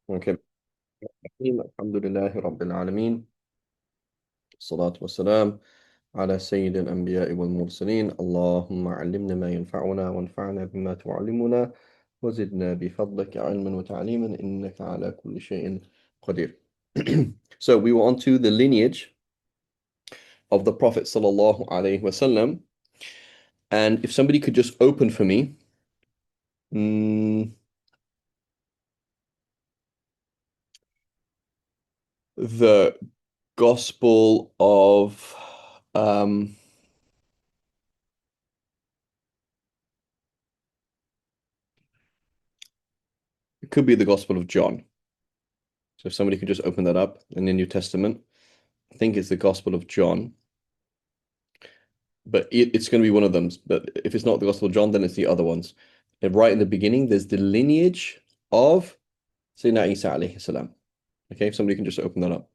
Okay. الحمد لله رب العالمين. الصلاة والسلام على سيد الأنبياء والمرسلين. اللهم علمنا ما ينفعنا وانفعنا بما تعلمنا وزدنا بفضلك علما وتعليما إنك على كل شيء قدير. So we were on to the lineage of the Prophet sallallahu alaihi wasallam, and if somebody could just open for me, mm, the Gospel of um, it could be the Gospel of John. So if somebody could just open that up in the New Testament, I think it's the Gospel of John, but it's going to be one of them. But if it's not the Gospel of John, then it's the other ones. And right in the beginning, there's the lineage of Sayyidina Isa alayhi salam. Okay, if somebody can just open that up.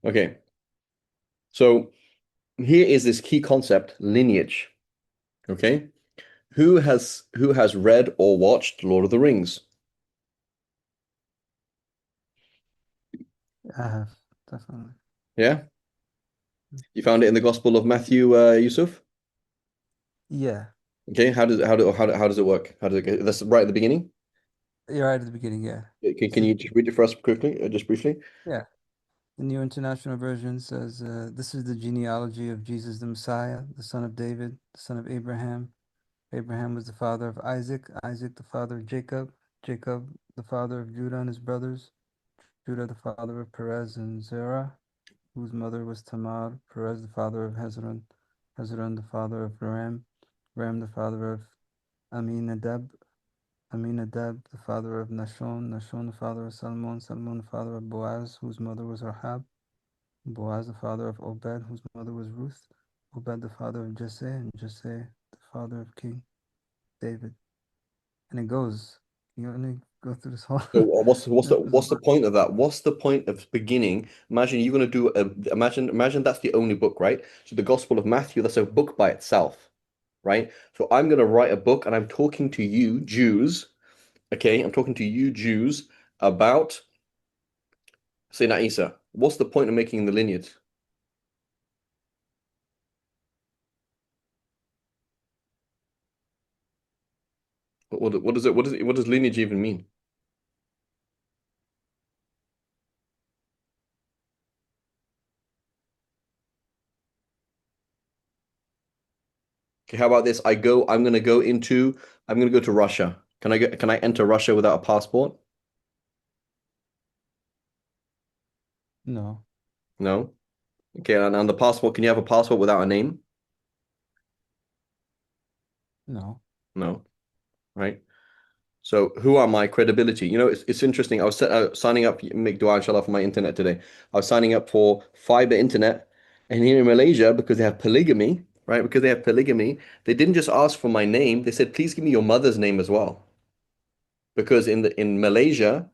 Okay, so here is this key concept, lineage. Okay, who has read or watched Lord of the Rings? I have, definitely. Yeah, you found it in the Gospel of Matthew, Yusuf. Yeah, Okay, how does it work? How does it get? That's right at the beginning. you're right at the beginning, yeah. Can So, you just read it for us quickly, just briefly? yeah, the New International Version says, this is the genealogy of Jesus the Messiah, the son of David, the son of Abraham. Abraham was the father of Isaac, Isaac the father of Jacob, Jacob the father of Judah and his brothers, Judah the father of Perez and Zerah, whose mother was Tamar, Perez the father of Hezron, Hezron the father of Ram, Ram the father of Aminadab, Aminadab, the father of Nashon, Nashon, the father of Salmon, Salmon, the father of Boaz, whose mother was Rahab, Boaz, the father of Obed, whose mother was Ruth, Obed, the father of Jesse, and Jesse, the father of King David. And it goes, you only go through this whole. So what's the episode. point of that? What's the point of beginning? Imagine you're gonna do imagine that's the only book, right? So the Gospel of Matthew, that's a book by itself, right? So I'm gonna write a book and I'm talking to you Jews, okay? I'm talking to you Jews about Sayyidina Isa. What's the point of making the lineage? What does lineage even mean? Okay, how about this? I'm gonna go to Russia. Can I enter Russia without a passport? No, No. Okay, and the passport, can you have a passport without a name? no. No, right? So who are my credibility? It's interesting. I was signing up, make dua inshallah for my internet today. I was signing up for fiber internet, and here in Malaysia, because they have polygamy, right? Because they have polygamy, they didn't just ask for my name. They said, please give me your mother's name as well. Because in Malaysia,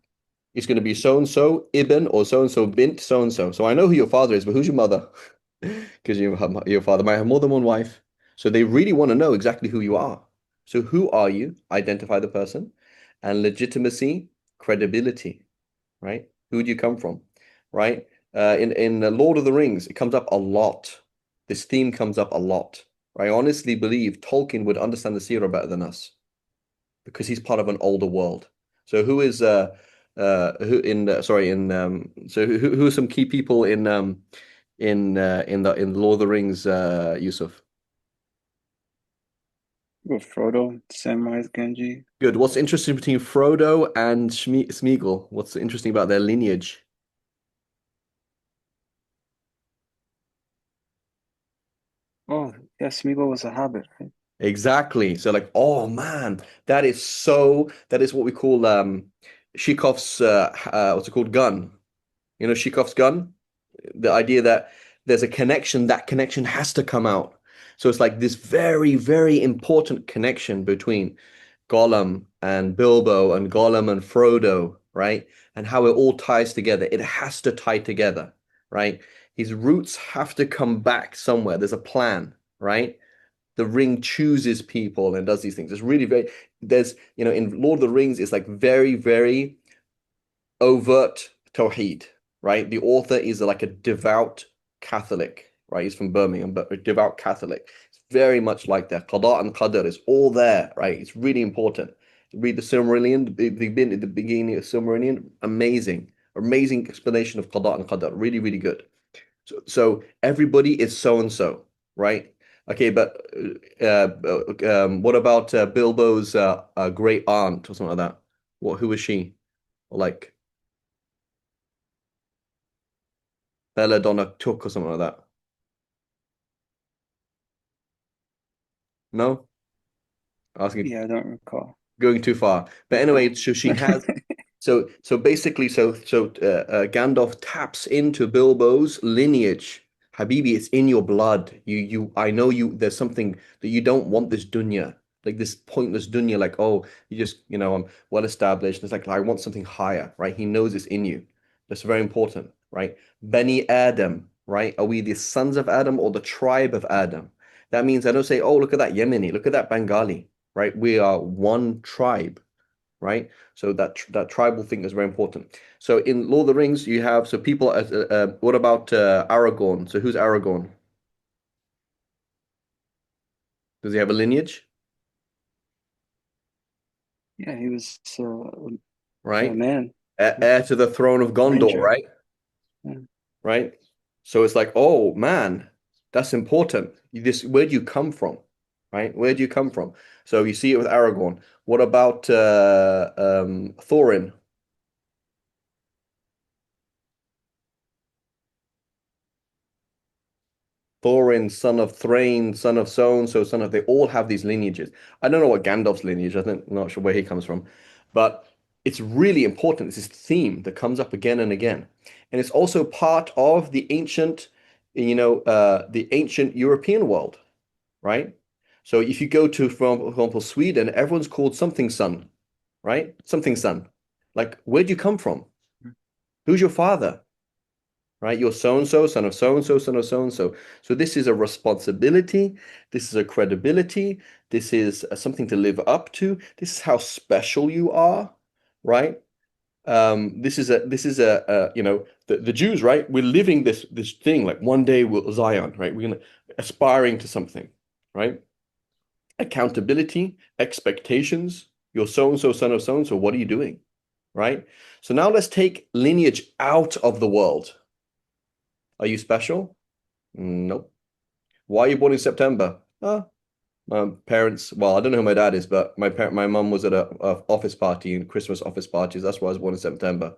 it's going to be so and so ibn or so and so bint so and so. So I know who your father is, but who's your mother? Because your father might have more than one wife. So they really want to know exactly who you are. So who are you? Identify the person. And legitimacy, credibility, right? Who do you come from, right? In Lord of the Rings, it comes up a lot. This theme comes up a lot. I honestly believe Tolkien would understand the Sira better than us because he's part of an older world. So who in sorry in so who are some key people in Lord of the Rings, Yusuf? With Frodo, Samwise Gamgee. Good. What's interesting between Frodo and Smeagol? What's interesting about their lineage? Oh, yeah, Smeagol was a hobbit, right? Exactly. So like, oh man, that is what we call Chekhov's what's it called? Gun. You know, Chekhov's gun? The idea that there's a connection, that connection has to come out. So it's like this very, very important connection between Gollum and Bilbo and Gollum and Frodo, right? And how it all ties together. It has to tie together, right? His roots have to come back somewhere. There's a plan, right? The ring chooses people and does these things. It's really very, there's, in Lord of the Rings, it's like very, very overt Tawheed, right? The author is like a devout Catholic, right? He's from Birmingham, but a devout Catholic. It's very much like that. Qada and Qadr is all there, right? It's really important. Read the Silmarillion, the beginning of Silmarillion, amazing, amazing explanation of Qada and Qadr, really, really good. So everybody is so and so, right? Okay, but what about Bilbo's great aunt or something like that? Who was she? Like Belladonna Took or something like that. No, asking, Yeah, I don't recall. going too far. But Okay. anyway, so she has. So basically, Gandalf taps into Bilbo's lineage. Habibi, it's in your blood. I know you. There's something that you don't want this dunya, like this pointless dunya. Like, oh, you just, I'm well established. It's like I want something higher, right? He knows it's in you. That's very important, right? Bani Adam, right? Are we the sons of Adam or the tribe of Adam? That means I don't say, oh, look at that Yemeni, look at that Bengali, right? We are one tribe, right? So that tribal thing is very important. So in Lord of the Rings, you have so people. What about Aragorn? So who's Aragorn? Does he have a lineage? Yeah, he was a Right? man, Heir to the throne of Gondor, ranger. right? Yeah. Right? So it's like, oh man, that's important. Where do you come from? Right? Where do you come from? So you see it with Aragorn. What about Thorin? Thorin, son of Thrain, son of so and so, son of, they all have these lineages. I don't know what Gandalf's lineage, I'm not sure where he comes from, but it's really important. It's this theme that comes up again and again. And it's also part of the ancient European world, right? So if you go to, for example, Sweden, everyone's called something son, right? Something son. Like, where do you come from? Who's your father? Right? You're so and so, son of so and so, son of so and so. So this is a responsibility. This is a credibility. This is something to live up to. This is how special you are, right? The Jews, right? We're living this thing like one day we'll Zion, right? We're gonna aspiring to something, right? Accountability, expectations. You're so and so, son of so and so. What are you doing, right? So now let's take lineage out of the world. Are you special? Nope. Why are you born in September? My parents, well, I don't know who my dad is, but my mum was at a office party and Christmas office parties. That's why I was born in September.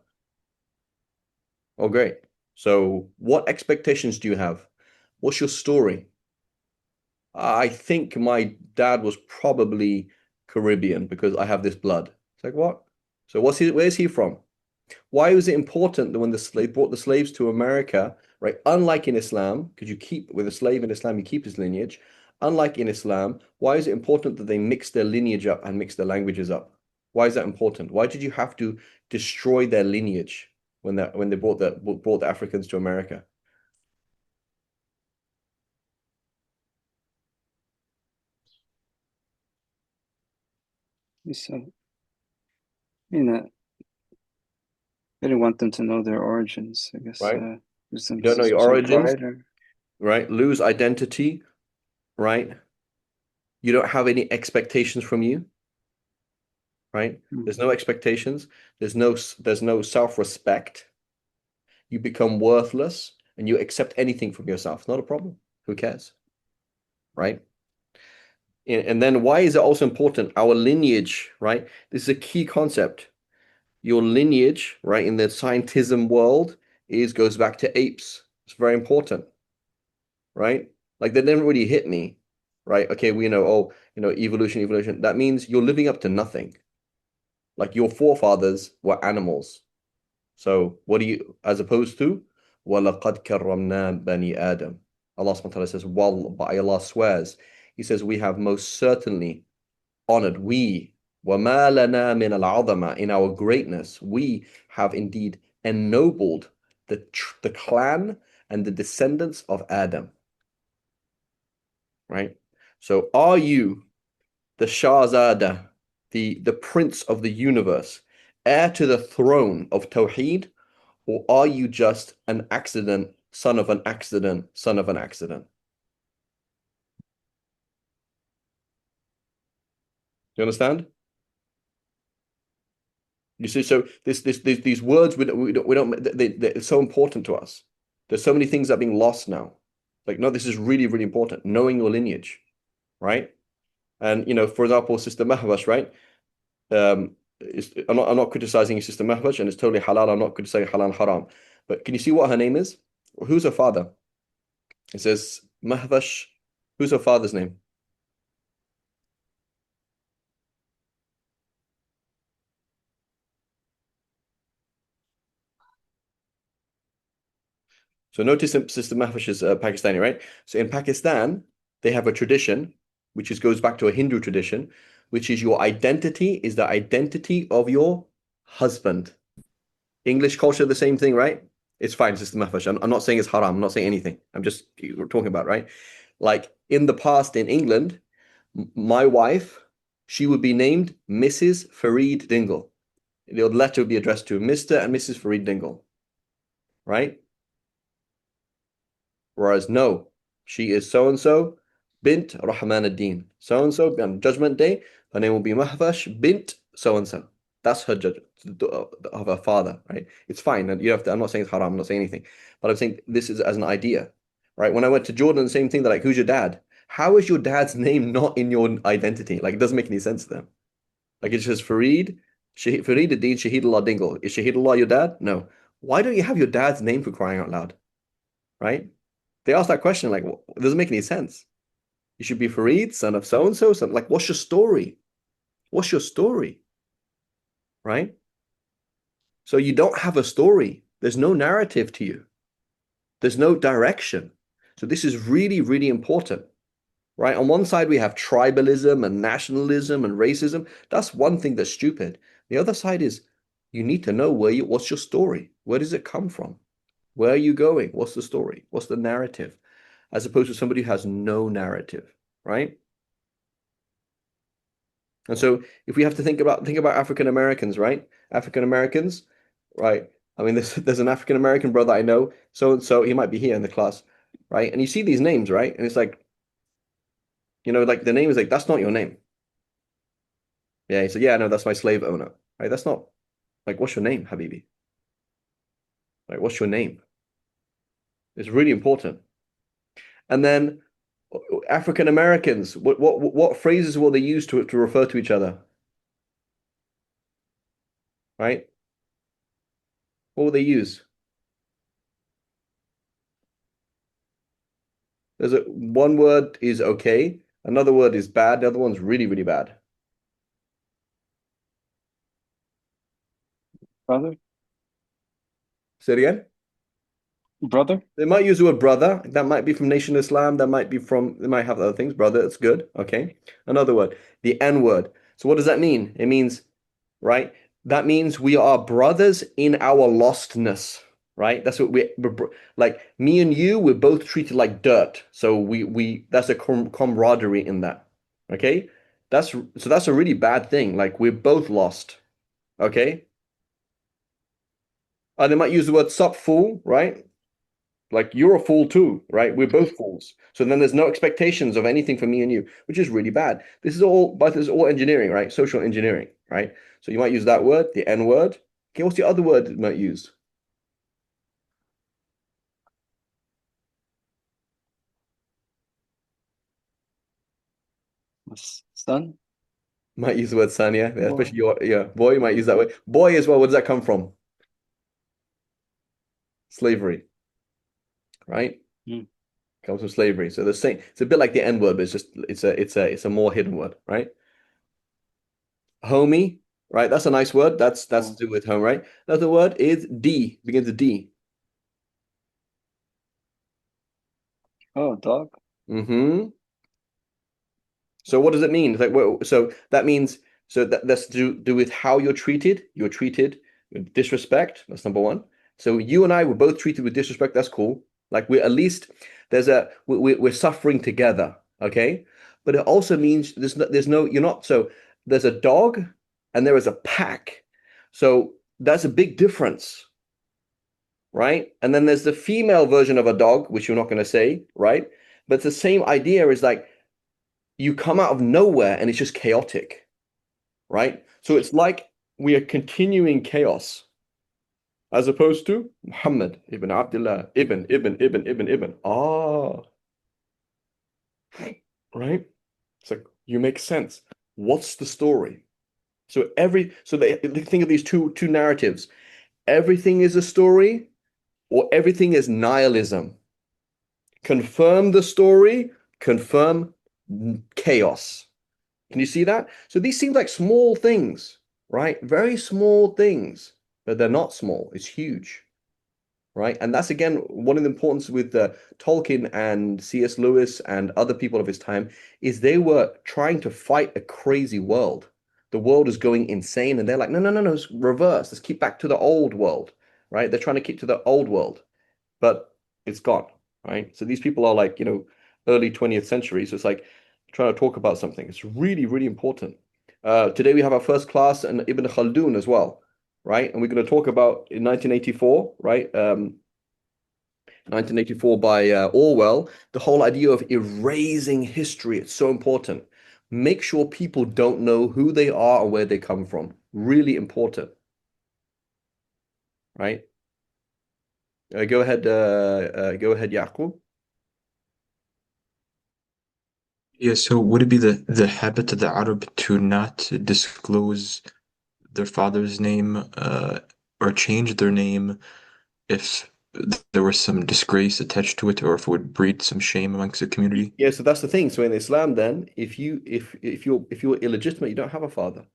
Oh, great. So, what expectations do you have? What's your story? I think my dad was probably Caribbean because I have this blood. It's like, what? So, where's he from? Why was it important that when the slave brought the slaves to America, right? Unlike in Islam, because you keep with a slave in Islam, you keep his lineage. Unlike in Islam, why is it important that they mix their lineage up and mix their languages up? Why is that important? Why did you have to destroy their lineage when they brought the Africans to America? So, you know, I didn't want them to know their origins. I guess Right? gives You them don't know your some origins, pride, or right? Lose identity, right? You don't have any expectations from you, right? mm, There's no expectations. There's no self-respect. You become worthless and you accept anything from yourself. Not a problem. Who cares? Right? And then why is it also important? Our lineage, right? This is a key concept. Your lineage, right, in the scientism world is goes back to apes. It's very important, right? Like they didn't really hit me, right? Okay, we know, oh, evolution, evolution. That means you're living up to nothing. Like your forefathers were animals. So what do you, as opposed to, وَلَقَدْ كَرَّمْنَا بَنِي Adam. Allah subhanahu wa ta'ala says, well, but Allah swears. He says, we have most certainly honored, وَمَا لَنَا مِنَ الْعَظَمَةِ, in our greatness, we have indeed ennobled the clan and the descendants of Adam, right? So are you the Shahzada? the prince of the universe, heir to the throne of Tawheed, or are you just an accident, son of an accident, son of an accident? You understand? You see, so these words they're so important to us. There's so many things that are being lost now. Like, no, this is really, really important. Knowing your lineage, right? And for example, Sister Mahvash, right? I'm not criticizing your Sister Mahvash, and it's totally halal. I'm not criticizing halal and haram. But can you see what her name is? Who's her father? It says Mahvash. Who's her father's name? So notice that Sister Mahvash is Pakistani, right? So in Pakistan, they have a tradition, which goes back to a Hindu tradition, which is your identity is the identity of your husband. English culture, the same thing, right? It's fine, Sister Mahvash. I'm not saying it's haram. I'm not saying anything. I'm just we're talking about, right? Like in the past in England, my wife, she would be named Mrs. Fareed Dingle. The letter would be addressed to Mr. and Mrs. Fareed Dingle, right? Whereas no, she is so and so bint Rahman ad-Din. So and so on Judgment Day, her name will be Mahvash bint so and so. That's her judge of her father, right? It's fine, and you have to. I'm not saying it's haram. I'm not saying anything, but I'm saying this is as an idea, right? When I went to Jordan, the same thing. They're like, "Who's your dad? How is your dad's name not in your identity? Like, it doesn't make any sense to them. Like, it says Fareed, Fareed ad-Din, Shahidullah Dingle. Is Shahidullah your dad? No. Why don't you have your dad's name for crying out loud, right? They asked that question, like, it doesn't make any sense. You should be Fareed, son of so and so. Son. Like, what's your story? What's your story? Right? So you don't have a story. There's no narrative to you. There's no direction. So this is really, really important. Right? On one side, we have tribalism and nationalism and racism. That's one thing that's stupid. The other side is you need to know what's your story? Where does it come from? Where are you going? What's the story? What's the narrative? As opposed to somebody who has no narrative, right? And so if we have to think about African Americans, right? African Americans, right? I mean, there's an African American brother I know, so and so he might be here in the class, right? And you see these names, right? And it's like, like the name is like, that's not your name. Yeah, he said, yeah, no, that's my slave owner, right? That's not like, what's your name, Habibi? Like, what's your name? It's really important. And then African Americans, what phrases will they use to refer to each other, right? What will they use? There's one word is okay, another word is bad, the other one's really, really bad. Brother? Say it again. Brother? They might use the word brother. That might be from Nation Islam. They might have other things. Brother, it's good. Okay. Another word, the N word. So what does that mean? It means, right? That means we are brothers in our lostness, right? That's what we're like me and you, we're both treated like dirt. So that's a camaraderie in that. Okay. That's a really bad thing. Like we're both lost. Okay. And they might use the word sup fool, right? Like you're a fool too, right? We're both fools. So then there's no expectations of anything from me and you, which is really bad. But this is all engineering, right? Social engineering, right? So you might use that word, the N word. Okay, what's the other word you might use? Son? Might use the word son, yeah. Yeah, Boy. especially yeah, boy, you might use that word. Boy as well, where does that come from? Slavery, right? Mm. Comes from slavery. So the same, it's a bit like the N word, but it's a more hidden word, right? Homie, right? That's a nice word. That's to Oh. do with home, right? Another word is D, begins with D. Oh, dog? Mm-hmm. So what does it mean? It's like, so that means that's to do with how you're treated. You're treated with disrespect. That's number one. So you and I were both treated with disrespect. That's cool. Like we're at least we're suffering together. Okay. But it also means there's no you're not so there's a dog and there is a pack. So that's a big difference, right? And then there's the female version of a dog, which you're not going to say, right? But it's the same idea is like you come out of nowhere and it's just chaotic, right? So it's like we are continuing chaos as opposed to Muhammad ibn Abdullah ibn. Ah, right? It's like you make sense. What's the story? So they think of these two narratives. Everything is a story or everything is nihilism. Confirm the story, confirm chaos. Can you see that? So these seem like small things, right? Very small things, but they're not small. It's huge, right? And that's again one of the importance with Tolkien and C.S. Lewis and other people of his time is they were trying to fight a crazy world. The world is going insane, and they're like, no, no, no, no, it's reverse. Let's keep back to the old world, right? They're trying to keep to the old world, but it's gone, right? So these people are like, early 20th century. So it's like trying to talk about something. It's really, really important. Today we have our first class in Ibn Khaldun as well, right? And we're going to talk about in 1984, right? 1984 by Orwell, the whole idea of erasing history. It's so important. Make sure people don't know who they are or where they come from. Really important, right? Go ahead, Yaqub. Yeah, so would it be the habit of the Arab to not disclose their father's name or change their name if there was some disgrace attached to it or if it would breed some shame amongst the community? Yeah, so that's the thing. So in Islam, then, if you're illegitimate, you don't have a father.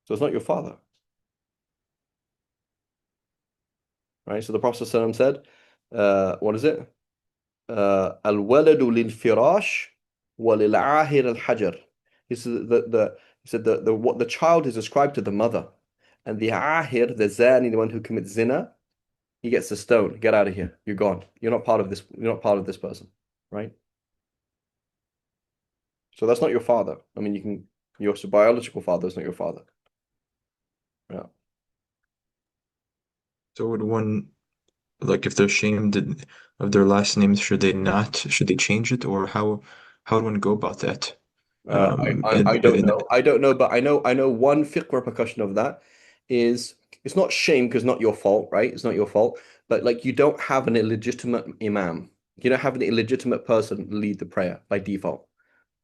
So it's not your father, right? So the Prophet ﷺ said, what is it? Al-waladu lil-firash wa lil-ahir al-hajar. He said the what the child is ascribed to the mother, and the ahir, the zani, the one who commits zina, he gets a stone. Get out of here. You're gone. You're not part of this. You're not part of this person, right? So that's not your father. I mean, your biological father is not your father. Yeah. So would one, like if they're shamed of their last names, should they change it or how would one go about that? I don't know. I don't know, but I know one fiqh repercussion of that is it's not shame because not your fault, right? It's not your fault, but like you don't have an illegitimate imam. You don't have an illegitimate person lead the prayer by default.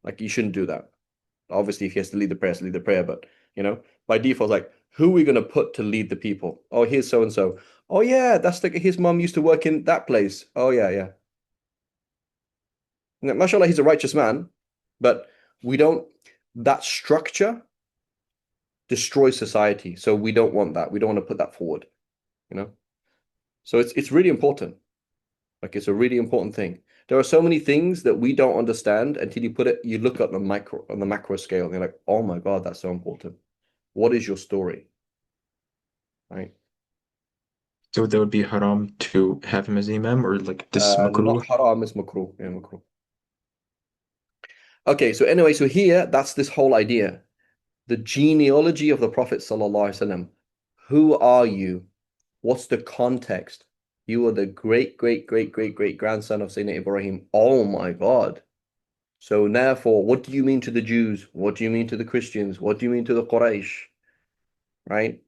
Like you shouldn't do that. Obviously, if he has to lead the prayer, lead the prayer, but by default, like who are we gonna put to lead the people? Oh, here's so and so. Oh yeah, that's like his mom used to work in that place. Oh yeah, yeah. Now, mashallah, he's a righteous man, but we don't that structure destroys society. So we don't want that. We don't want to put that forward, you know? So it's really important. Like it's a really important thing. There are so many things that we don't understand until you look at the micro on the macro scale, and you're like, oh my God, that's so important. What is your story? Right? So that would be haram to have him as imam or like this Not makruh? haram, it's makruh. Yeah, makruh. Okay, so anyway, so here that's this whole idea. The genealogy of the Prophet Sallallahu Alaihi Wasallam. Who are you? What's the context? You are the great, great, great, great, great grandson of Sayyidina Ibrahim. Oh my God. So therefore, what do you mean to the Jews? What do you mean to the Christians? What do you mean to the Quraysh? Right?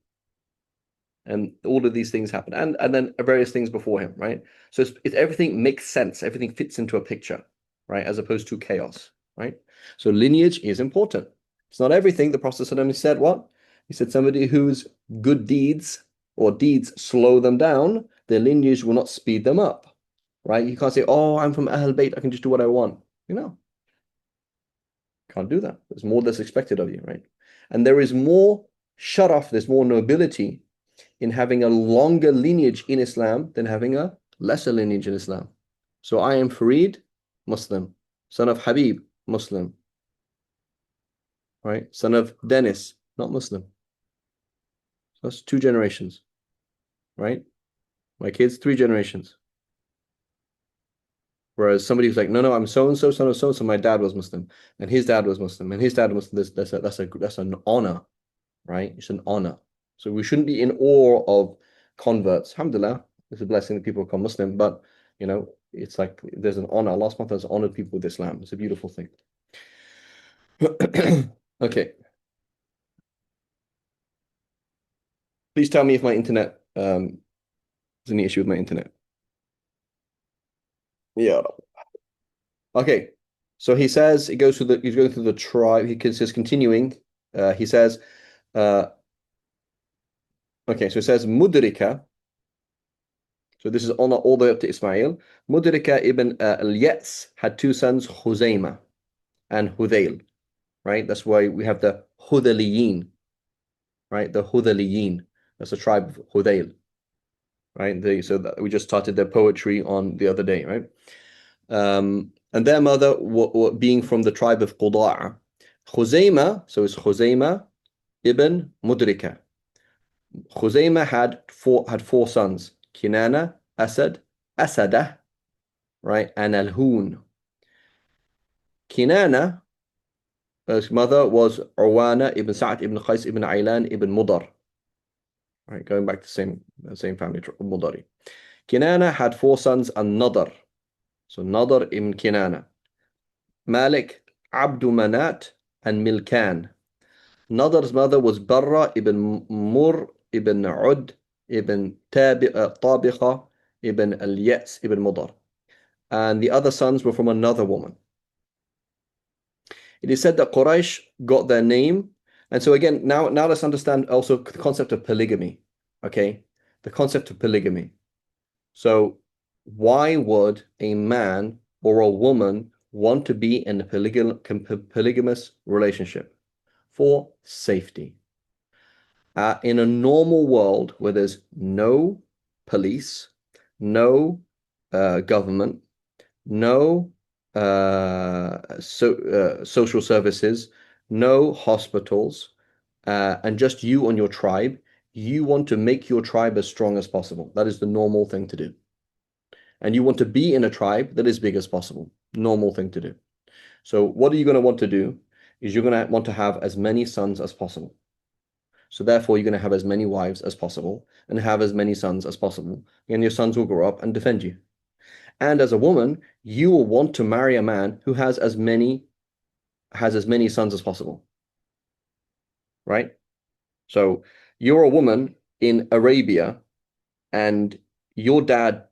And all of these things happen, and then various things before him, right? So everything makes sense, everything fits into a picture, right? As opposed to chaos, right? So lineage is important. It's not everything. The Prophet ﷺ said what? He said somebody whose good deeds or deeds slow them down, their lineage will not speed them up, right? You can't say, oh, I'm from Ahl Bayt, I can just do what I want. Can't do that. There's more that's expected of you, right? And there is more sharaf, there's more nobility in having a longer lineage in Islam than having a lesser lineage in Islam. So I am Farid, Muslim, son of Habib, Muslim, right? Son of Dennis, not Muslim. So that's 2 generations, right? My kids, 3 generations. Whereas somebody who's like, no, no, I'm so and so, son of so and so. My dad was Muslim, and his dad was Muslim, and his dad was Muslim. That's an honor, right? It's an honor. So we shouldn't be in awe of converts. Alhamdulillah, it's a blessing that people become Muslim, but it's like there's an honor. Allah subhanahu wa ta'ala has honored people with Islam. It's a beautiful thing. Okay. Please tell me if my internet there's any issue with my internet. Yeah. Okay. So he says he's going through the tribe. He says continuing. He says okay, so it says Mudrika. So this is on all the way up to Ismail. Mudrika ibn al-Yas had two sons, Khuzaymah and Hudayl, right? That's why we have the Hudaliyin, right? The Hudaliyin. That's the tribe of Hudayl, right? We just started their poetry on the other day, right? And their mother being from the tribe of Qudaa. Khuzaymah, so it's Khuzaymah ibn Mudrika. Khuzaymah had four sons, Kinana, Asad, Asadah, right, and Al-Hun. Kinana, his mother was Urwana ibn Sa'd ibn Qais ibn Aylan ibn Mudar. Right, going back to the same family, Mudari. Kinana had four sons, and Nadar. So Nadar ibn Kinana. Malik, Abdu Manat, and Milkan. Nadar's mother was Barra ibn Mur ibn Ud ibn Tabiqa ibn al-Yas ibn Mudar. And the other sons were from another woman. It is said that Quraysh got their name. And so again, now let's understand also the concept of polygamy. Okay? The concept of polygamy. So why would a man or a woman want to be in a polygamous relationship? For safety. In a normal world where there's no police, no government, no social services, no hospitals, and just you and your tribe, you want to make your tribe as strong as possible. That is the normal thing to do. And you want to be in a tribe that is big as possible. Normal thing to do. So what are you going to want to do? Is you're going to want to have as many sons as possible. So therefore, you're going to have as many wives as possible and have as many sons as possible. And your sons will grow up and defend you. And as a woman, you will want to marry a man who has as many sons as possible. Right? So you're a woman in Arabia and your dad,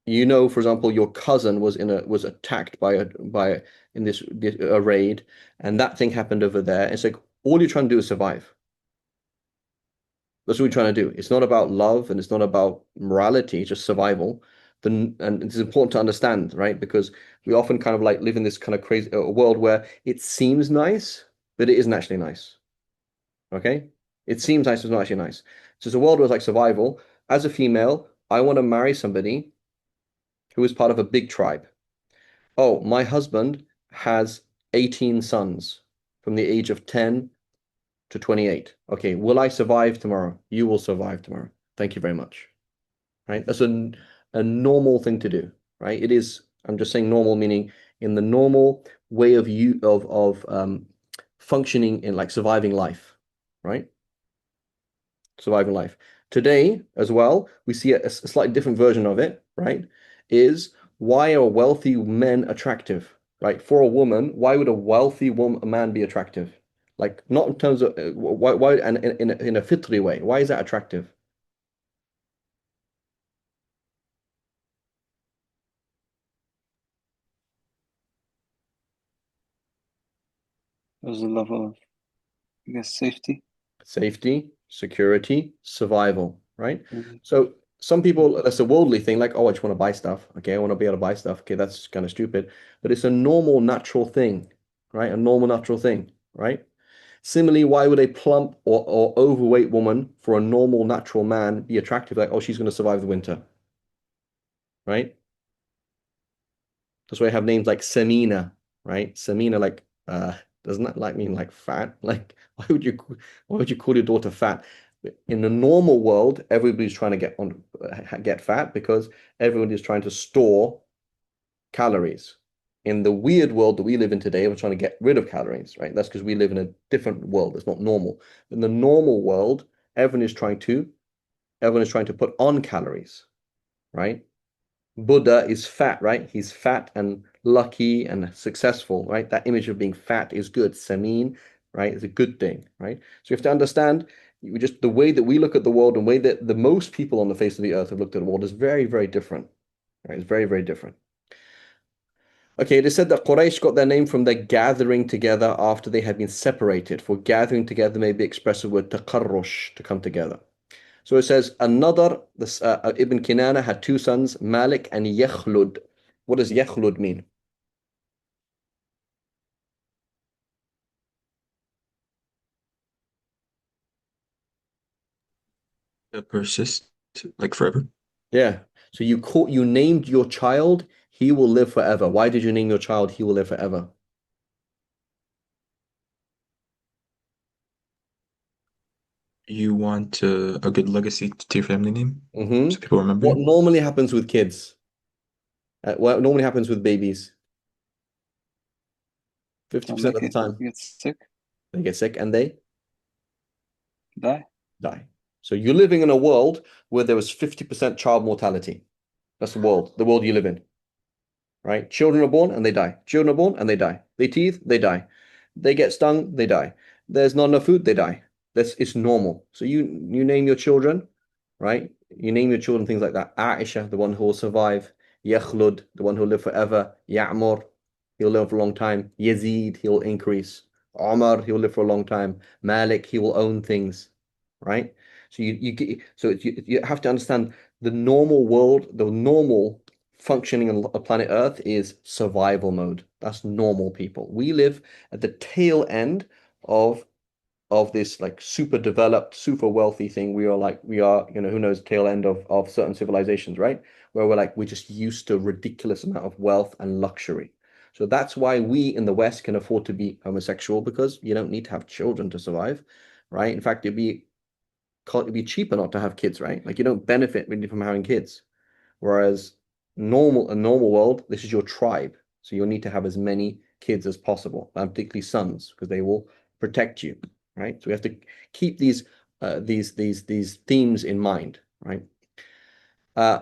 for example, your cousin was attacked by a raid, and that thing happened over there. It's like all you're trying to do is survive. That's what we're trying to do. It's not about love and it's not about morality, it's just survival. And it's important to understand, right? Because we often kind of like live in this kind of crazy world where it seems nice, but it isn't actually nice. Okay? It seems nice, but it's not actually nice. So it's a world where it's like survival. As a female, I want to marry somebody who is part of a big tribe. Oh, my husband has 18 sons from the age of 10 to 28. Okay, will I survive tomorrow? You will survive tomorrow. Thank you very much. Right? That's a normal thing to do, right? It is, I'm just saying normal meaning in the normal way of functioning in like surviving life, right? Surviving life. Today, as well, we see a slightly different version of it, right? Is why are wealthy men attractive, right? For a woman, why would a wealthy man be attractive? Like not in terms of why and in a fitri way. Why is that attractive? There's a level of, I guess, safety. Safety, security, survival, right? Mm-hmm. So some people, that's a worldly thing, like, oh, I just want to buy stuff. Okay, I want to be able to buy stuff. Okay, that's kind of stupid. But it's a normal, natural thing, right? A normal, natural thing, right? Similarly, why would a plump or overweight woman for a normal, natural man be attractive? Like, oh, she's going to survive the winter, right? That's why I have names like Semina, right? Semina, like, doesn't that like mean like fat? Like, why would you call your daughter fat? In the normal world, everybody's trying to get fat because everybody's trying to store calories. In the weird world that we live in today, we're trying to get rid of calories, right? That's because we live in a different world. It's not normal. In the normal world, everyone is trying to put on calories, right? Buddha is fat, right? He's fat and lucky and successful, right? That image of being fat is good. Samin, right? It's a good thing, right? So you have to understand just the way that we look at the world and the way that the most people on the face of the earth have looked at the world is very, very different, right? It's very, very different. Okay, it is said that Quraysh got their name from their gathering together after they had been separated. For gathering together may be expressed with taqarrush, to come together. So it says another, this Ibn Kinana had two sons, Malik and Yakhlud. What does Yakhlud mean? Persist, like forever. Yeah. So you named your child, he will live forever. Why did you name your child, he will live forever? You want a good legacy to your family name, Hmm. so people remember What you. normally happens with kids? What normally happens with babies? Don't 50% make of the it time get sick, they get sick and they die. die. So you're living in a world where there was 50% child mortality. That's the world you live in, right? Children are born and they die. Children are born and they die. They teeth, they die. They get stung, they die. There's not enough food, they die. It's normal. So you name your children, right? You name your children things like that. Aisha, the one who will survive. Yakhlud, the one who will live forever. Ya'mur, he'll live for a long time. Yazid, he'll increase. Omar, he'll live for a long time. Malik, he will own things, right? So you have to understand the normal world, the normal functioning on planet Earth is survival mode. That's normal people. We live at the tail end of this like super developed, super wealthy thing. We are, who knows, tail end of certain civilizations, right? Where we're just used to a ridiculous amount of wealth and luxury. So that's why we in the West can afford to be homosexual because you don't need to have children to survive, right? In fact, it'd be cheaper not to have kids, right? Like you don't benefit really from having kids. Whereas a normal world, this is your tribe. So you'll need to have as many kids as possible, and particularly sons, because they will protect you, right? So we have to keep these themes in mind, right? Uh,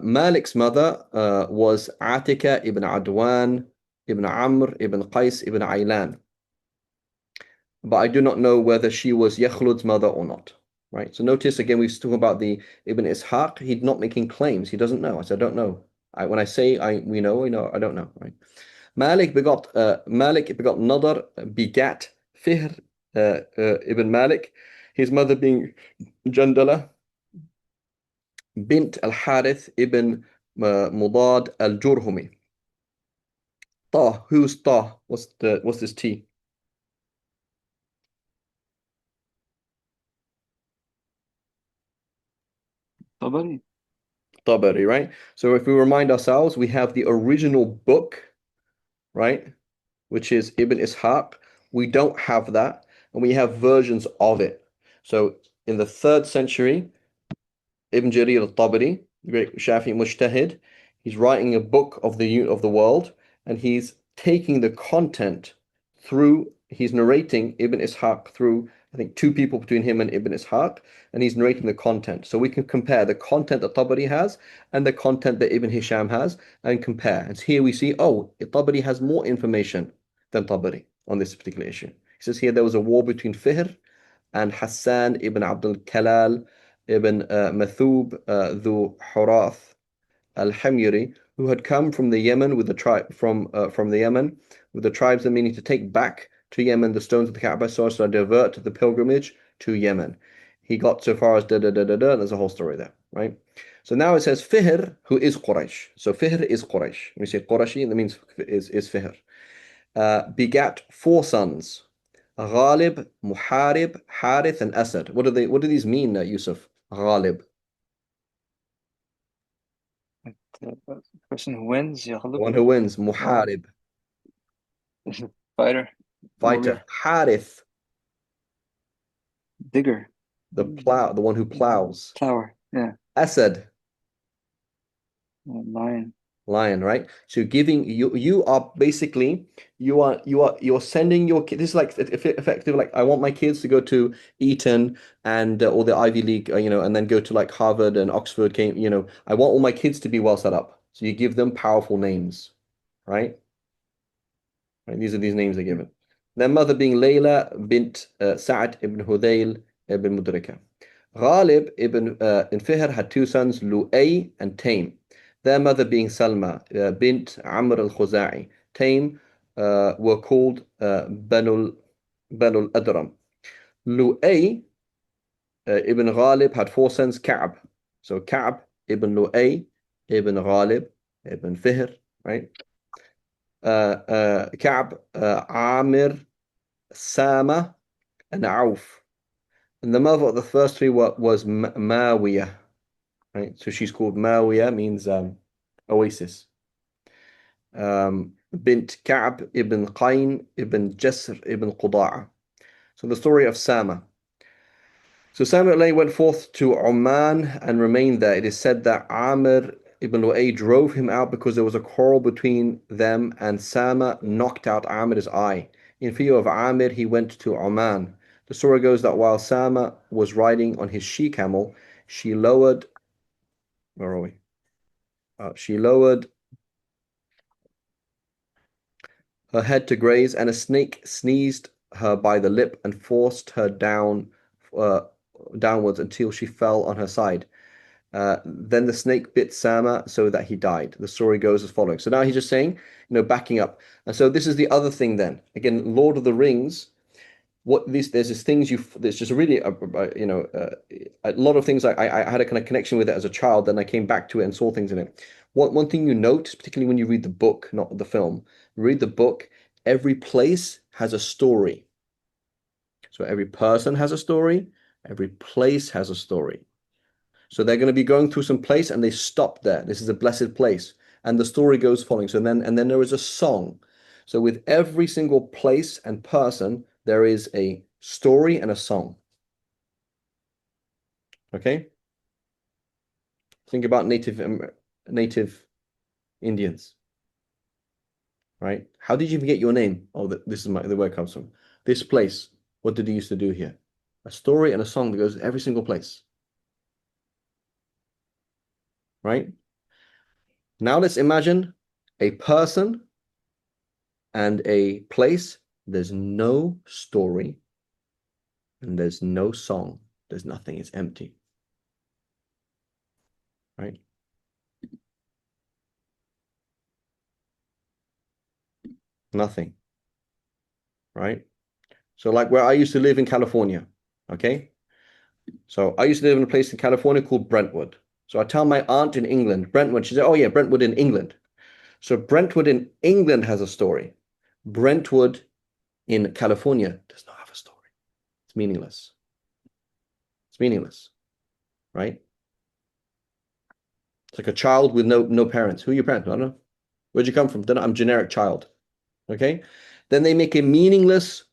Malik's mother was Atika ibn Adwan ibn Amr ibn Qais ibn Aylan, but I do not know whether she was Yakhlud's mother or not. Right. So notice again, we've talking about the Ibn Ishaq. He's not making claims. He doesn't know. I said, I don't know. When I say we know, I don't know. Right. Malik begot Nadar, begat Fihr ibn Malik, his mother being Jandala bint al-Harith ibn Mudad al-Jurhumi. Ta, who's Ta? What's this T? Nobody. Tabari, right? So if we remind ourselves, we have the original book, right? Which is Ibn Ishaq. We don't have that, and we have versions of it. So in the 3rd century, Ibn Jarir al-Tabari, the great Shafi'i mujtahid, he's writing a book of the world, and he's taking the content he's narrating Ibn Ishaq through, I think, two people between him and Ibn Ishaq, and he's narrating the content. So we can compare the content that Tabari has and the content that Ibn Hisham has and compare. And here we see, oh, Tabari has more information than Tabari on this particular issue. He says here there was a war between Fihr and Hassan ibn Abdul Kalal ibn Mathub Dhu Hurath al-Hamyari, who had come from the Yemen with the tribe from the Yemen with the tribes meaning to take back to Yemen the stones of the Kaaba so as to divert the pilgrimage to Yemen. He got so far as da da da da da. There's a whole story there, right? So now it says Fihr, who is Quraysh. So Fihr is Quraysh. When we say Qurashi, that means is Fihr. Begat 4 sons. Ghalib, Muharib, Harith, and Asad. What do these mean, Yusuf? Ghalib, The person who wins, the يغلب. one who wins. Oh, Muharib, fighter, fighter. warrior, Harith, digger, the one who plows. plower. Yeah. Asad, Lion. Lion, right? So giving you are basically you're sending your kid. This is like effective. Like I want my kids to go to Eton and or the Ivy League, and then go to like Harvard and Oxford. I want all my kids to be well set up. So you give them powerful names, right? Right? These are these names are given. Their mother being Layla bint Sa'd ibn Hudayl ibn Mudrika. Ghalib ibn Fihr had two sons, Lu'ay and Taym. Their mother being Salma bint Amr al-Khuza'i. Taym were called Banul Adram. Lu'ay ibn Ghalib had four sons, Ka'b. So Ka'b ibn Lu'ay ibn Ghalib ibn Fihr, right? Ka'b, Amir, Sama, and Auf. And the mother of the first three was Mawiyah, right? So she's called Mawiyah, means oasis. Bint Ka'b ibn Qayn ibn Jasr ibn Quda'a. So the story of Sama. So Samuel went forth to Oman and remained there. It is said that Amr ibn Lu'ay drove him out because there was a quarrel between them, and Sama knocked out Amir's eye. In fear of Amir, he went to Oman. The story goes that while Sama was riding on his she-camel, she lowered, where are we? She lowered her head to graze, and a snake sneezed her by the lip and forced her uh, downwards until she fell on her side. Then the snake bit Sama so that he died. The story goes as following. So now he's just saying, backing up. And so this is the other thing then. Again, Lord of the Rings, there's this things there's just really, a lot of things I had a kind of connection with it as a child, then I came back to it and saw things in it. One thing you note, particularly when you read the book, not the film, read the book, every place has a story. So every person has a story, every place has a story. So they're going to be going through some place and they stop there. This is a blessed place. And the story goes following. So then there is a song. So with every single place and person, there is a story and a song. Okay? Think about native Indians, right? How did you even get your name? Oh, this is the where it comes from. This place, what did he used to do here? A story and a song that goes every single place, right? Now let's imagine a person and a place. There's no story and there's no song. There's nothing. It's empty, right? Nothing, right? So like where I used to live in California, okay? So I used to live in a place in California called Brentwood. So I tell my aunt in England, Brentwood, she said, oh yeah, Brentwood in England. So Brentwood in England has a story. Brentwood in California does not have a story. It's meaningless. It's meaningless, right? It's like a child with no parents. Who are your parents? I don't know. Where'd you come from? Don't know. I'm generic child. Okay. Then they make a meaningless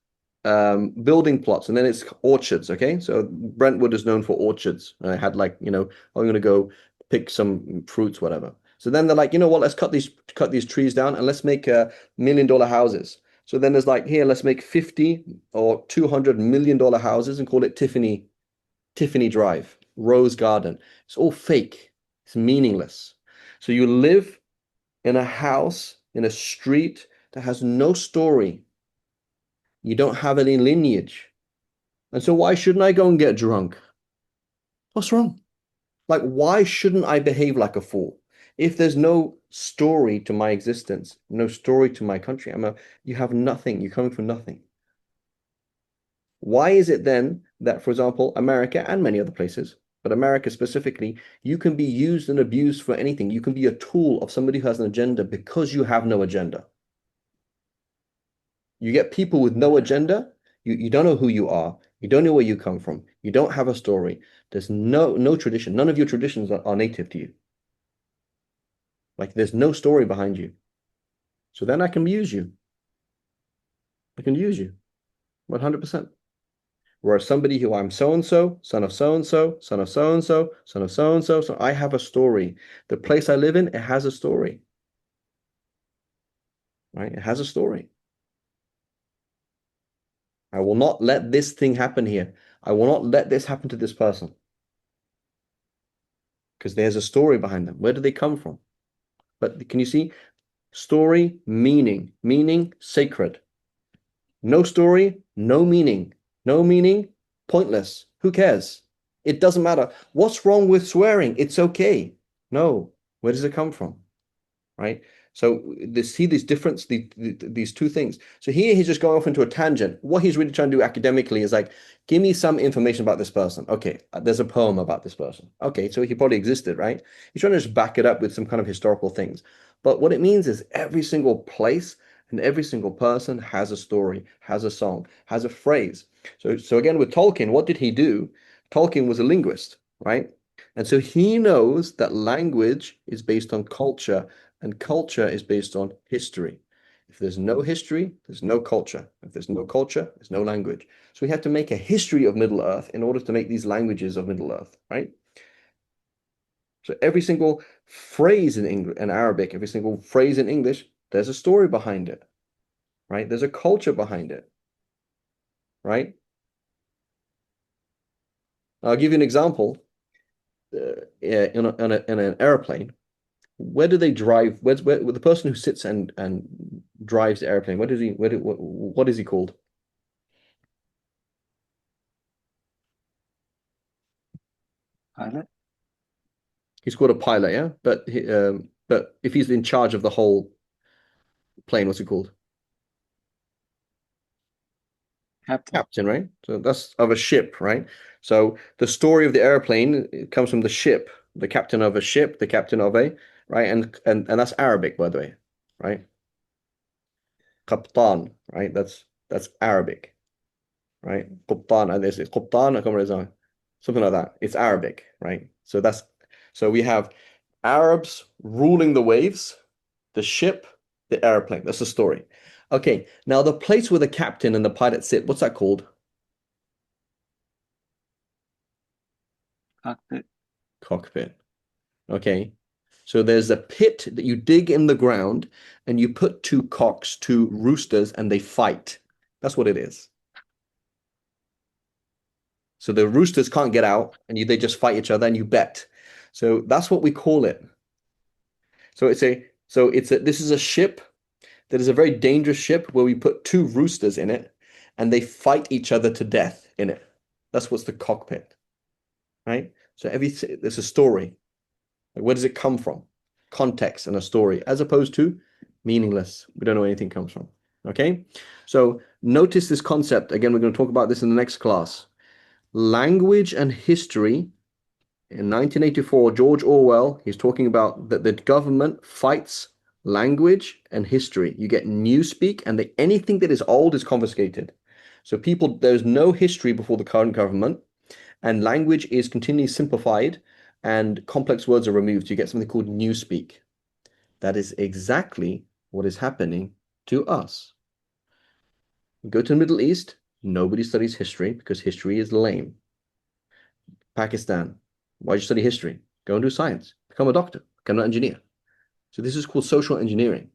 building plots, and then it's orchards. Okay. So Brentwood is known for orchards. I had like, I'm gonna go pick some fruits, whatever. So then they're like, you know what? Let's cut these trees down and let's make $1 million houses. So then there's like, here, let's make 50 or $200 million houses and call it Tiffany Drive, Rose Garden. It's all fake. It's meaningless. So you live in a house, in a street that has no story. You don't have any lineage. And so why shouldn't I go and get drunk? What's wrong? Like, why shouldn't I behave like a fool? If there's no story to my existence, no story to my country, you have nothing. You're coming from nothing. Why is it then that, for example, America and many other places, but America specifically, you can be used and abused for anything. You can be a tool of somebody who has an agenda because you have no agenda. You get people with no agenda. You don't know who you are. You don't know where you come from. You don't have a story. There's no tradition. None of your traditions are native to you. Like there's no story behind you. So then I can use you. I can use you 100%. Whereas somebody who I'm so and so, son of so and so, son of so and so, son of so and so, so I have a story. The place I live in, it has a story, right? It has a story. I will not let this thing happen here. I will not let this happen to this person because there's a story behind them. Where do they come from? But can you see? Story, meaning, meaning, sacred. No story, no meaning. No meaning, pointless. Who cares? It doesn't matter. What's wrong with swearing? It's okay. No. Where does it come from? Right? So see this difference, these two things. So here he's just going off into a tangent. What he's really trying to do academically is like, give me some information about this person. Okay, there's a poem about this person. Okay, so he probably existed, right? He's trying to just back it up with some kind of historical things. But what it means is every single place and every single person has a story, has a song, has a phrase. So again, with Tolkien, what did he do? Tolkien was a linguist, right? And so he knows that language is based on culture and culture is based on history. If there's no history, there's no culture. If there's no culture, there's no language. So we have to make a history of Middle Earth in order to make these languages of Middle Earth, right? So every single phrase in English and Arabic, every single phrase in English, there's a story behind it, right? There's a culture behind it, right? I'll give you an example. In an airplane, where do they drive? Where the person who sits and drives the airplane? What is he called? Pilot? He's called a pilot, yeah. But if he's in charge of the whole plane, what's he called? Captain. Captain, right? So that's of a ship, right? So the story of the airplane it comes from the ship, the captain of a ship, the captain of a, right? And that's Arabic, by the way, right? Captan, right? That's Arabic, right? Qubtan, and there's Qubtan, something like that. It's Arabic, right? So we have Arabs ruling the waves, the ship, the airplane. That's the story. Okay, now the place where the captain and the pilot sit, what's that called? Cockpit. Cockpit. Okay. So there's a pit that you dig in the ground and you put two cocks, two roosters, and they fight. That's what it is. So the roosters can't get out and they just fight each other and you bet. So that's what we call it. This is a ship that is a very dangerous ship where we put two roosters in it and they fight each other to death in it. That's what's the cockpit, right? So there's a story. Like, where does it come from? Context and a story, as opposed to meaningless. We don't know where anything comes from. Okay? So notice this concept. Again, we're going to talk about this in the next class. Language and history. In 1984, George Orwell, he's talking about that the government fights language and history. You get newspeak, and anything that is old is confiscated. So there's no history before the current government, and language is continually simplified, and complex words are removed. You get something called newspeak. That is exactly what is happening to us. You go to the Middle East, nobody studies history because history is lame. Pakistan, why do you study history? Go and do science. Become a doctor. Become an engineer. So this is called social engineering,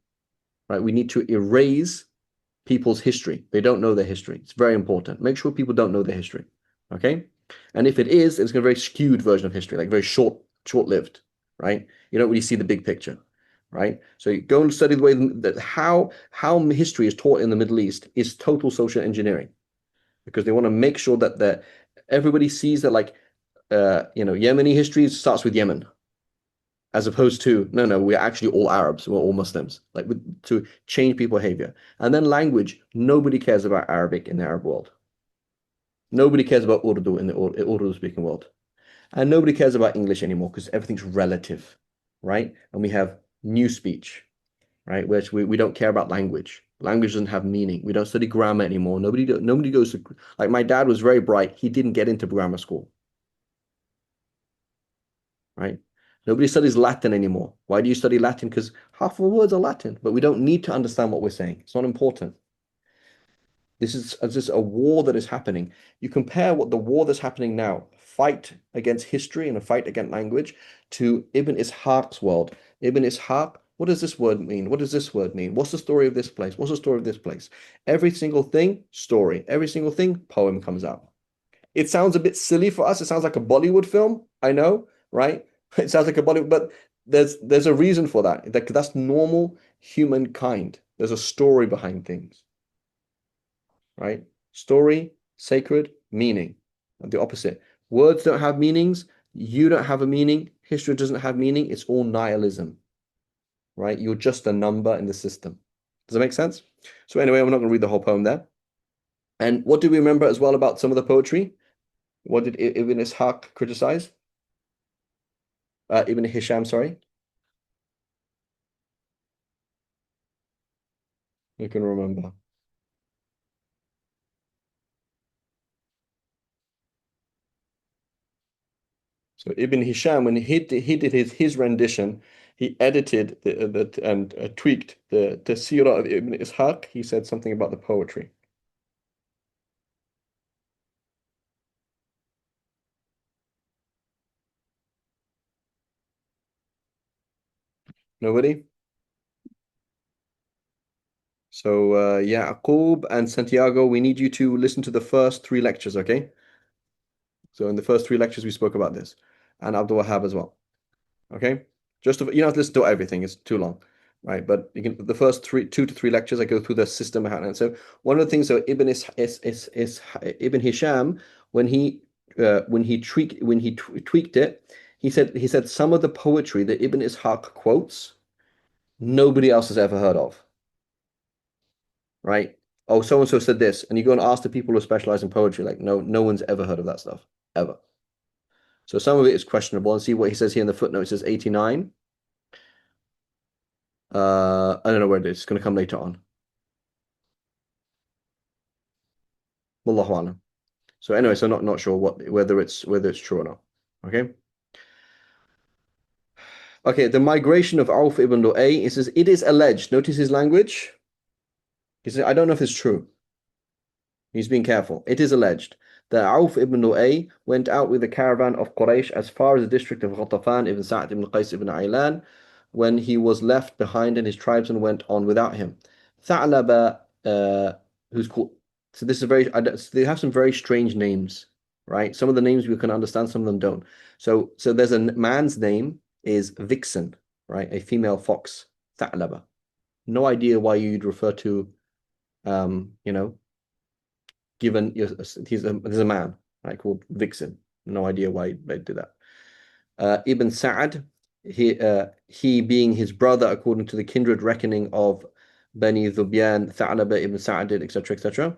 right? We need to erase people's history. They don't know their history. It's very important. Make sure people don't know their history, okay? And if it is, it's a very skewed version of history, like very short-lived, right? You don't really see the big picture, right? So you go and study the way that how history is taught in the Middle East is total social engineering, because they want to make sure that everybody sees that Yemeni history starts with Yemen, as opposed to no, we're actually all Arabs, we're all Muslims, to change people's behavior. And then language, nobody cares about Arabic in the Arab world. Nobody cares about Urdu in the Urdu speaking world. And nobody cares about English anymore because everything's relative, right? And we have new speech, right? Which we don't care about language. Language doesn't have meaning. We don't study grammar anymore. Nobody goes to, like, my dad was very bright. He didn't get into grammar school, right? Nobody studies Latin anymore. Why do you study Latin? Because half of the words are Latin, but we don't need to understand what we're saying. It's not important. This is a war that is happening. You compare what the war that's happening now, fight against history and a fight against language, to Ibn Ishaq's world. Ibn Ishaq, what does this word mean? What does this word mean? What's the story of this place? What's the story of this place? Every single thing, story. Every single thing, poem comes out. It sounds a bit silly for us. It sounds like a Bollywood film. I know, right? It sounds like a Bollywood, but there's a reason for that. That's normal humankind. There's a story behind things, right? Story, sacred, meaning. And the opposite. Words don't have meanings. You don't have a meaning. History doesn't have meaning. It's all nihilism, right? You're just a number in the system. Does that make sense? So anyway, I'm not going to read the whole poem there. And what do we remember as well about some of the poetry? What did Ibn Ishaq criticize? Ibn Hisham, sorry. You can remember. So Ibn Hisham, when he did his rendition, he edited and tweaked the Sira of Ibn Ishaq. He said something about the poetry. Nobody? So Yaqub and Santiago, we need you to listen to the first three lectures, okay? So in the first three lectures, we spoke about this, and Abdul Wahab as well. Okay, just to, you don't have to listen to everything; it's too long, right? But you can the first 2 to 3 lectures. I go through the system and so one of the things. So Ibn Hisham when he tweaked it, he said some of the poetry that Ibn Ishaq quotes nobody else has ever heard of, right? Oh, so and so said this, and you go and ask the people who specialize in poetry, like no one's ever heard of that stuff ever. So some of it is questionable. And see what he says here in the footnote. It says 89. I don't know where it is. It's going to come later on. Wallahu alam. So anyway, so not sure whether it's true or not. Okay. Okay, the migration of Auf ibn Lu'ay, it says it is alleged. Notice his language. He says, I don't know if it's true. He's being careful. It is alleged that Auf ibn Lu'ay went out with a caravan of Quraysh as far as the district of Ghatafan ibn Sa'd ibn Qais ibn Aylan when he was left behind and his tribesmen went on without him. Tha'laba, who's called, so this is very, they have some very strange names, right? Some of the names we can understand, some of them don't. So there's a man's name is Vixen, right? A female fox, Tha'laba. No idea why you'd refer to, given there's a man, right, called Vixen. No idea why they did that. Ibn Sa'ad, he being his brother according to the kindred reckoning of Bani Dhubyan, Tha'laba ibn Sa'ad, etc., etc.,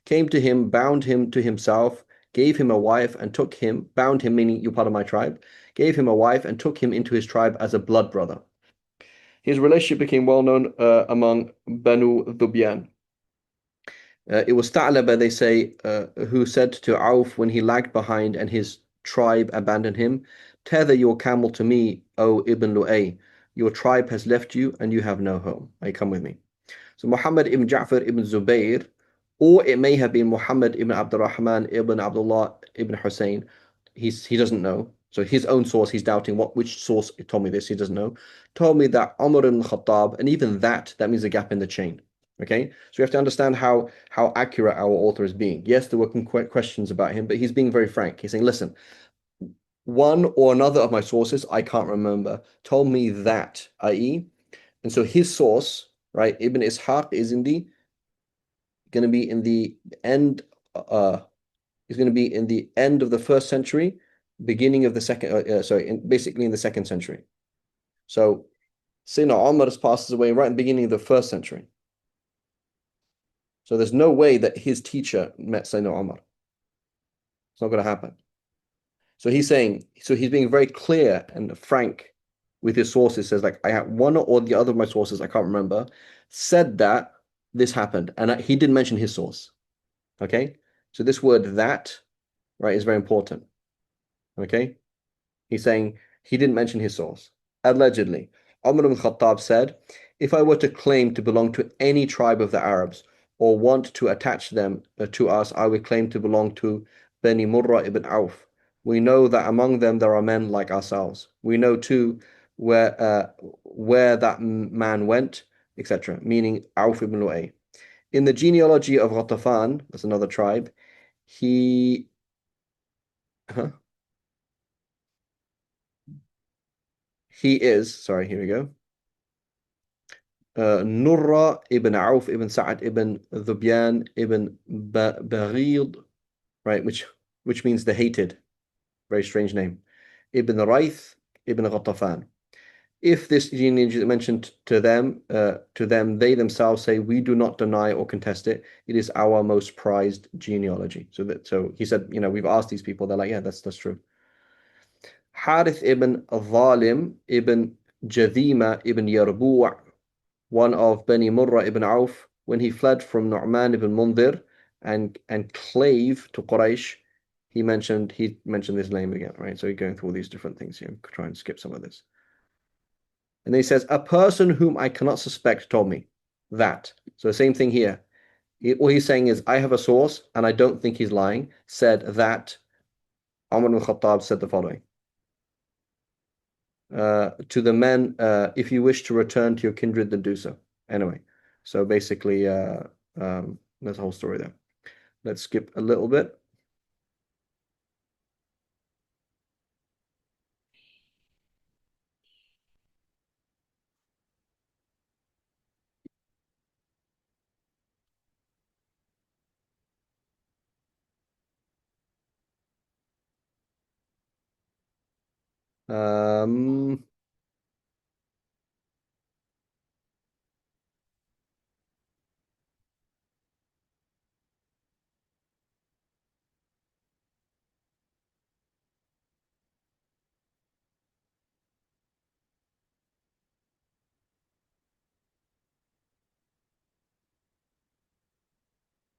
came to him, bound him to himself, gave him a wife, and took him, bound him, meaning you're part of my tribe, gave him a wife, and took him into his tribe as a blood brother. His relationship became well known among Banu Dhubyan. It was Tha'laba, they say, who said to Auf when he lagged behind and his tribe abandoned him, tether your camel to me, O Ibn Lu'ay. Your tribe has left you and you have no home. May come with me. So Muhammad ibn Ja'far ibn Zubayr, or it may have been Muhammad ibn Abdurrahman ibn Abdullah ibn Hussein. He doesn't know. So his own source, he's doubting which source told me this, he doesn't know. Told me that Umar ibn Khattab, and even that means a gap in the chain. Okay, so we have to understand how accurate our author is being. Yes, there were questions about him, but he's being very frank. He's saying, listen, one or another of my sources, I can't remember, told me that, i.e., and so his source, right, Ibn Ishaq is going to be in the end, is going to be in the end of the 1st century, beginning of the second, basically in the 2nd century. So Sayyidina Umar passes away right in the beginning of the 1st century. So there's no way that his teacher met Sayyidina Umar. It's not going to happen. So he's being very clear and frank with his sources. Says like, I have one or the other of my sources, I can't remember, said that this happened. And he didn't mention his source. Okay. So this word that, right, is very important. Okay. He's saying he didn't mention his source. Allegedly, Umar ibn Khattab said, if I were to claim to belong to any tribe of the Arabs, or want to attach them to us, I would claim to belong to Bani Murra ibn Auf. We know that among them there are men like ourselves. We know too where that man went, etc., meaning Auf ibn Lu'ay. In the genealogy of Ghatafan, that's another tribe, he huh? He is, sorry, here we go. Nurra ibn Auf ibn Sa'ad ibn Dhubyan ibn Baghid, right, which means the hated. Very strange name. Ibn Raith ibn Ghatafan. If this genealogy is mentioned to them, they themselves say, we do not deny or contest it. It is our most prized genealogy. So he said, we've asked these people. They're like, yeah, that's true. Harith ibn Zalim ibn Jathima ibn Yarbu', one of Bani Murra ibn Auf, when he fled from Nu'man ibn Mundhir and clave to Quraysh, he mentioned this name again, right? So he's going through all these different things here. Try and skip some of this. And then he says, a person whom I cannot suspect told me that. So the same thing here. All he's saying is, I have a source, and I don't think he's lying, said that Umar ibn Khattab said the following. To the men, if you wish to return to your kindred, then do so. Anyway, so basically, there's a whole story there. Let's skip a little bit. Um,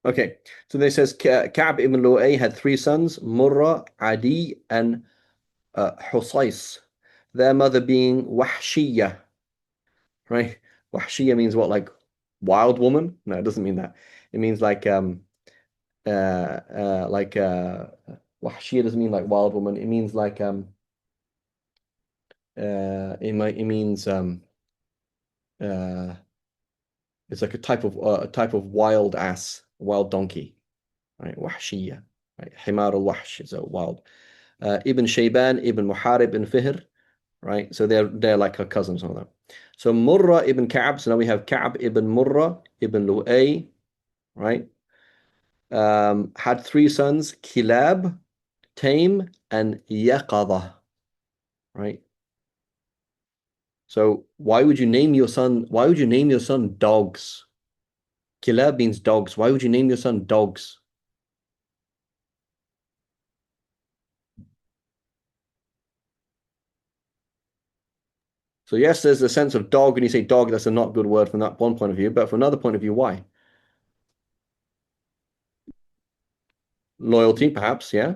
okay, so they says Ka'b ibn Lu'ay had three sons, Murra, Adi, and Husais. Their mother being Wahshiyah, right? Wahshiyah means what, like wild woman? No, it doesn't mean that. It means like Wahshiyah doesn't mean like wild woman. It means like it means uh it's like a type of wild ass, wild donkey, right? Wahshiyah, right? Himar al-Wahsh is a wild. Ibn Shayban, Ibn Muharib, Ibn Fihr, right? So they're like her cousins on that. So Murra ibn Ka'b. So now we have Ka'b ibn Murra ibn Lu'ay, right? Had three sons, Kilab, Tame, and Yaqadha, right? So why would you name your son? Why would you name your son Dogs? Kilab means dogs. Why would you name your son Dogs? So yes, there's a sense of dog, and you say dog, that's a not good word from that one point of view, but from another point of view, why? Loyalty, perhaps, yeah.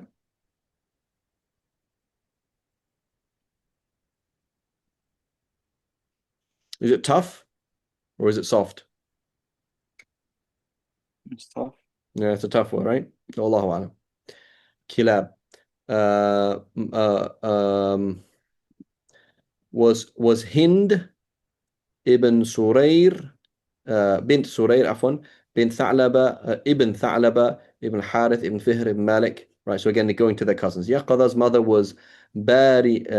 Is it tough or is it soft? It's tough. Yeah, it's a tough one, right? Allahu alam. Kilab was Hind ibn Surayr bint Surayr عفوا bint Tha'laba ibn Tha'laba ibn Harith ibn Fihr ibn Malik. Right, so again they're going to their cousins. Yaqada's mother was Bariqiyah,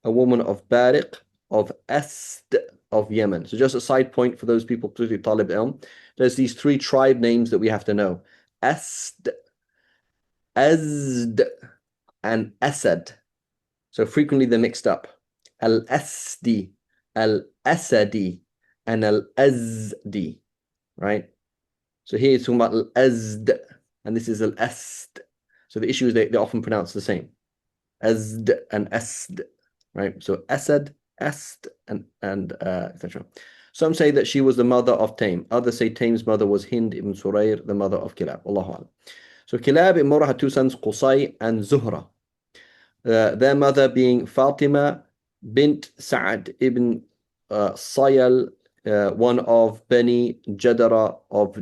a woman of Bariq of Asd of Yemen. So just a side point for those people, particularly Talib Ilm, there's these three tribe names that we have to know. Asd, Azd, and Asad. So frequently they're mixed up. Al-Asdi, Al-Asadi, and Al-Azdi, right? So here it's talking about Al-Azd, and this is Al-Asd. So the issue is they often pronounce the same. Azd and Asd, right? So Asad, Asd, and etc. Some say that she was the mother of Tame. Others say Tame's mother was Hind ibn Surayr, the mother of Kilab. Allahu Alam. So Kilab ibn Murrah had two sons, Qusay and Zuhra. Their mother being Fatima bint Sa'ad ibn Sayal one of Bani Jadara of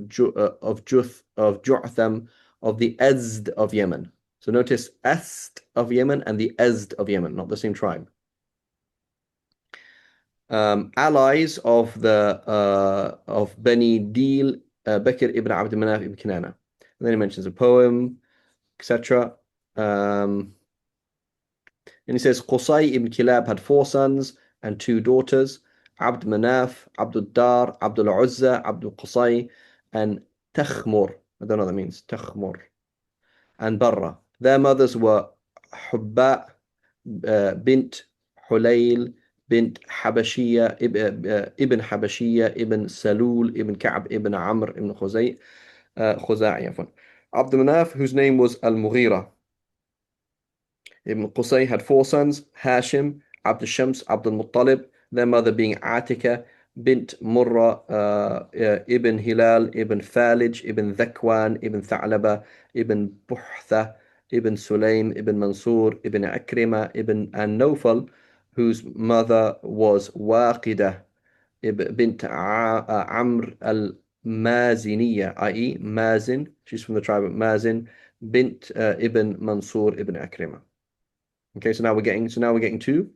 Ju'tham of the Azd of Yemen. So notice Est of Yemen and the Azd of Yemen, not the same tribe. Allies of the of Bani Dil, Bakr ibn Abd Manaf ibn Kinana. And then he mentions a poem, etc. And he says Qusay ibn Kilab had 4 sons and 2 daughters. Abd Manaf, Abdul Dar, Abdul Uzza, Abdul Qusay, and Takhmur. I don't know what that means. Takhmur. And Barra. Their mothers were Hubba bint Hulayl bint Habashiyya ibn Habashiyya ibn Salul ibn Ka'b ibn Amr ibn Khuza'i. Abdul Manaf, whose name was Al-Mughira. Ibn Qusay had 4 sons, Hashim, Abdul Shams, Abdul Muttalib, their mother being Atika bint Murra ibn Hilal ibn Falij ibn Dhakwan ibn Tha'laba ibn Buhtha ibn Sulaim ibn Mansur ibn Akrima ibn An-Nawfal, whose mother was Waqida bint Amr al-Maziniya, i.e. Mazin, she's from the tribe of Mazin, bint ibn Mansur ibn Akrima. Okay, so now we're getting to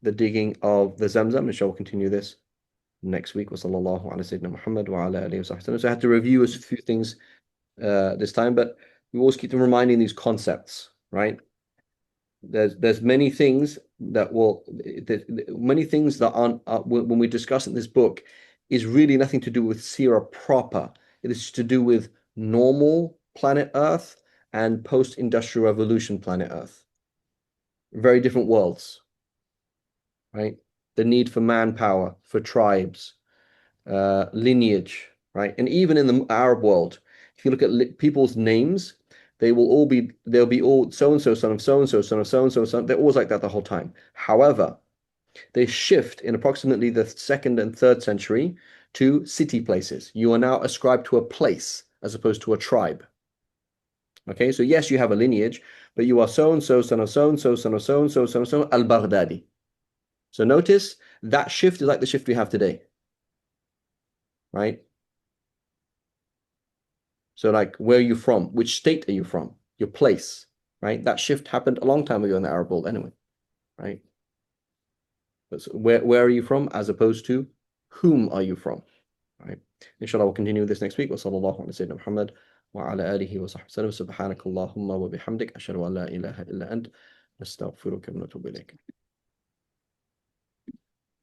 the digging of the Zamzam. Inshallah, we'll continue this next week. Wa sallallahu ala sayyidina Muhammad wa ala alihi wa sahbihi. So I had to review a few things this time, but we always keep them reminding these concepts, right? There's many things that aren't when we discuss in this book is really nothing to do with Sira proper. It is to do with normal planet Earth and post-industrial revolution planet Earth. Very different worlds, right? The need for manpower, for tribes, lineage, right? And even in the Arab world, if you look at people's names, they'll be all so and so son of so and so son of so and so son. They're always like that the whole time. However, they shift in approximately the 2nd and 3rd century to city places. You are now ascribed to a place as opposed to a tribe. Okay, so yes, you have a lineage, but you are so and so son of so and so son of so and so son of so al-Baghdadi. So notice that shift is like the shift we have today, right? So like, where are you from? Which state are you from? Your place, right? That shift happened a long time ago in the Arab world anyway, right? But so where are you from as opposed to whom are you from, right? Inshallah, we'll continue this next week. Wa sallallahu ala sayyidina Muhammad wa ala alihi wa sahbihi. Subhanakallahumma wa bihamdik. Ashhadu an la ilaha illa ant. Nastaghfiruka wa natubu ilayk.